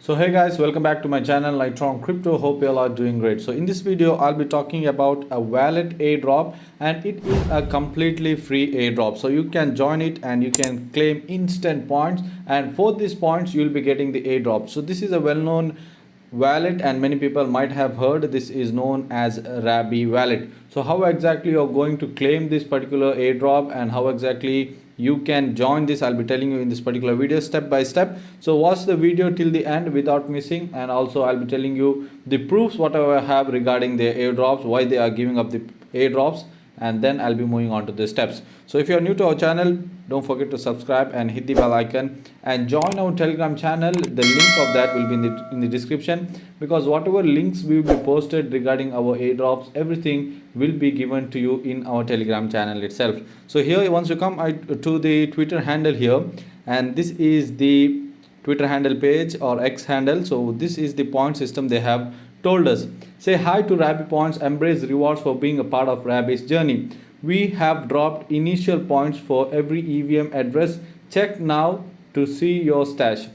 So hey guys, welcome back to my channel Knightron Crypto. Hope you all are doing great. So in this video I'll be talking about a wallet airdrop, and it is a completely free airdrop. So you can join it and you can claim instant points, and for these points you'll be getting the airdrop. So this is a well-known wallet and many people might have heard. This is known as Rabby Wallet. So how exactly you're going to claim this particular airdrop and how exactly you can join this, I'll be telling you in this particular video step by step. So watch the video till the end without missing, and also I'll be telling you the proofs whatever I have regarding their airdrops, why they are giving up the airdrops, and then I'll be moving on to the steps. So if you're new to our channel, don't forget to subscribe and hit the bell icon and join our Telegram channel. The link of that will be in the description, because whatever links we will be posted regarding our airdrops, everything will be given to you in our Telegram channel itself. So here once you come to the Twitter handle here, and this is the Twitter handle page or X handle. So this is the point system they have told us. Say hi to Rabby Points, embrace rewards for being a part of Rabby's journey. We have dropped initial points for every EVM address. Check now to see your stash.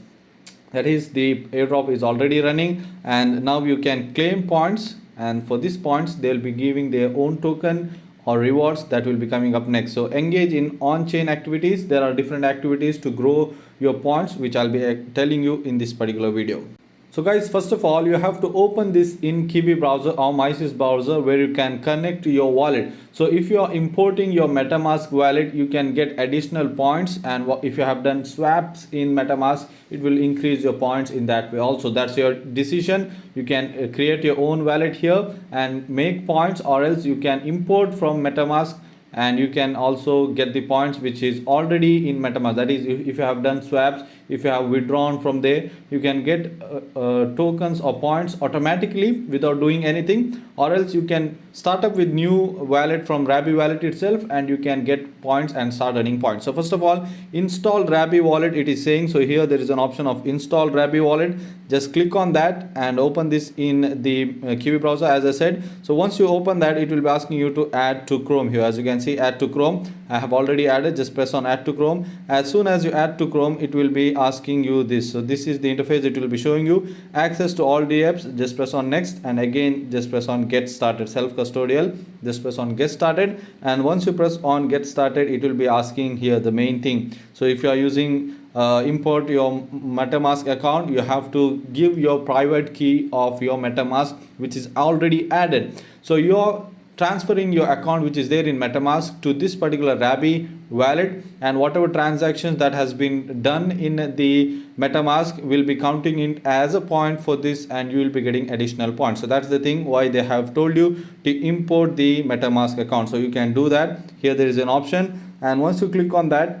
That is, the airdrop is already running and now you can claim points, and for these points they'll be giving their own token or rewards that will be coming up next. So engage in on-chain activities. There are different activities to grow your points, which I'll be telling you in this particular video. So guys, first of all, you have to open this in Kiwi browser or MySys browser, where you can connect to your wallet. So if you are importing your Metamask wallet, you can get additional points, and if you have done swaps in Metamask, it will increase your points in that way also. That's your decision. You can create your own wallet here and make points, or else you can import from Metamask and you can also get the points which is already in Metamask. That is, if you have done swaps, if you have withdrawn from there, you can get tokens or points automatically without doing anything, or else you can start up with new wallet from Rabby Wallet itself and you can get points and start earning points. So first of all, install Rabby Wallet, it is saying. So here there is an option of install Rabby Wallet. Just click on that and open this in the Kiwi browser, as I said. So once you open that, it will be asking you to add to Chrome. Here as you can see, add to Chrome. I have already added. Just press on add to Chrome. As soon as you add to Chrome, it will be asking you this. So this is the interface. It will be showing you access to all dApps. Just press on next, and again just press on get started, self custodial. Just press on get started, and once you press on get started, it will be asking here the main thing. So if you are using import your Metamask account, you have to give your private key of your Metamask, which is already added. So you're transferring your account which is there in Metamask to this particular Rabby wallet, and whatever transactions that has been done in the Metamask will be counting in as a point for this, and you will be getting additional points. So that's the thing why they have told you to import the Metamask account. So you can do that. Here there is an option, and once you click on that,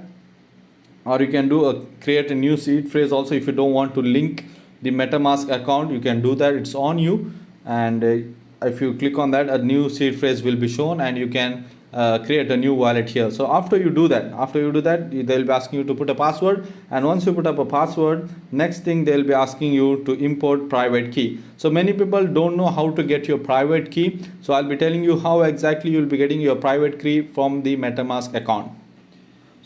or you can do create a new seed phrase also. If you don't want to link the Metamask account, you can do that. It's on you, and if you click on that, a new seed phrase will be shown and you can create a new wallet here. So after you do that, they'll be asking you to put a password, and once you put up a password, next thing they'll be asking you to import private key. So many people don't know how to get your private key, so I'll be telling you how exactly you'll be getting your private key from the Metamask account.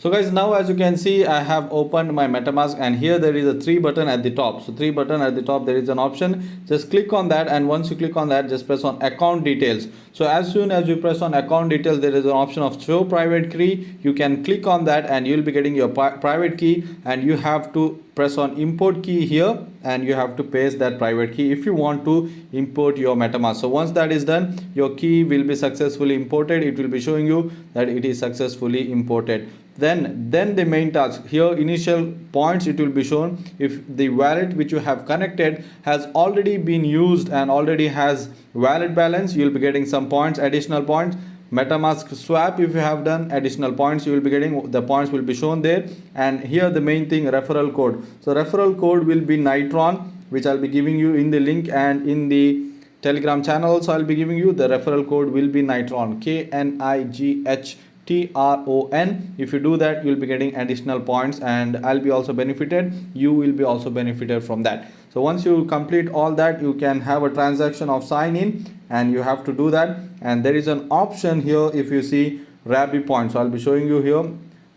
So guys, now as you can see, I have opened my Metamask, and here there is a 3 button at the top. So 3 button at the top, there is an option. Just click on that, and once you click on that, just press on account details. So as soon as you press on account details, there is an option of show private key. You can click on that and you'll be getting your private key, and you have to press on import key here, and you have to paste that private key if you want to import your Metamask. So once that is done, your key will be successfully imported. It will be showing you that it is successfully imported. Then the main task here, initial points, it will be shown. If the wallet which you have connected has already been used and already has wallet balance, you will be getting some points, additional points. Metamask swap, if you have done, additional points you will be getting. The points will be shown there. And here the main thing, referral code. So referral code will be Knightron, which I'll be giving you in the link, and in the Telegram channel also I'll be giving you. The referral code will be Knightron, KNIGHTRON. If you do that, you'll be getting additional points, and I'll be also benefited. You will be also benefited from that. So once you complete all that, you can have a transaction of sign in, and you have to do that. And there is an option here, if you see Rabby points. So I'll be showing you here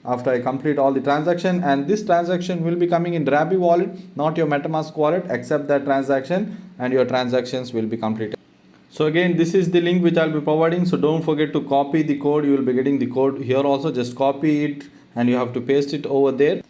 after I complete all the transaction, and this transaction will be coming in Rabby wallet, not your Metamask wallet. Accept that transaction and your transactions will be completed. So again, this is the link which I'll be providing, so don't forget to copy the code. You will be getting the code here also. Just copy it and you have to paste it over there.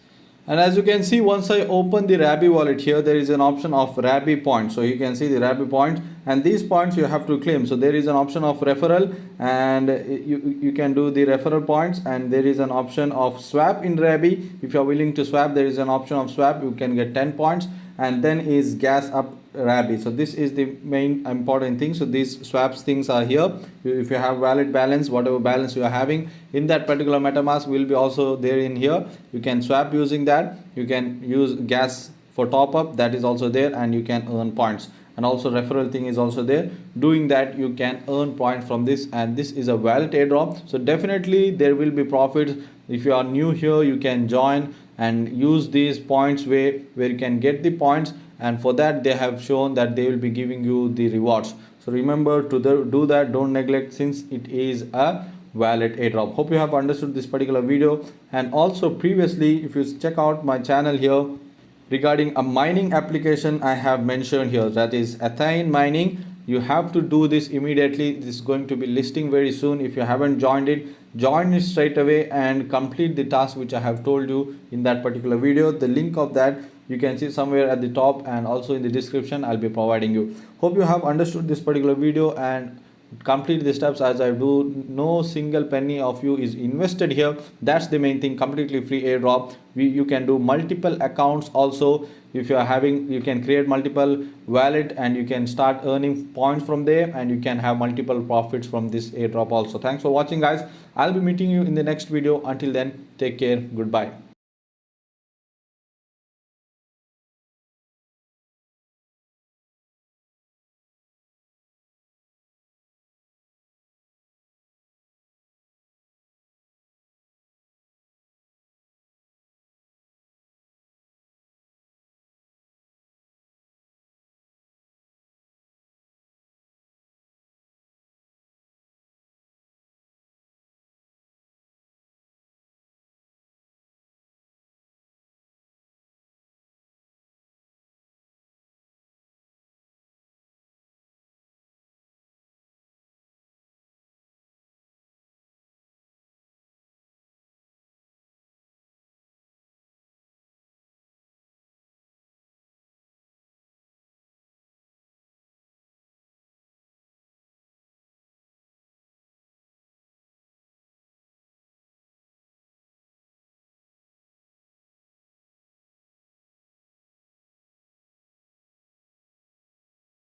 And as you can see, once I open the Rabby wallet, here there is an option of Rabby points. So you can see the Rabby points, and these points you have to claim. So there is an option of referral, and you can do the referral points, and there is an option of swap in Rabby. If you are willing to swap, there is an option of swap. You can get 10 points, and then is gas up Rabby. So this is the main important thing. So these swaps things are here. If you have wallet balance, whatever balance you are having in that particular Metamask will be also there in here. You can swap using that. You can use gas for top up, that is also there, and you can earn points. And also referral thing is also there. Doing that you can earn points from this, and this is a wallet airdrop. So definitely there will be profits. If you are new here, you can join and use these points where you can get the points, and for that they have shown that they will be giving you the rewards. So remember to do that, don't neglect, since it is a wallet airdrop. Hope you have understood this particular video. And also previously, if you check out my channel here regarding a mining application, I have mentioned here, that is Athene mining. You have to do this immediately. This is going to be listing very soon. If you haven't joined it, join it straight away and complete the task which I have told you in that particular video. The link of that you can see somewhere at the top, and also in the description I'll be providing you. Hope you have understood this particular video and complete the steps as I do. No single penny of you is invested here. That's the main thing. Completely free airdrop. You can do multiple accounts also. If you are having, you can create multiple wallet and you can start earning points from there, and you can have multiple profits from this airdrop also. Thanks for watching, guys. I'll be meeting you in the next video. Until then, take care. Goodbye.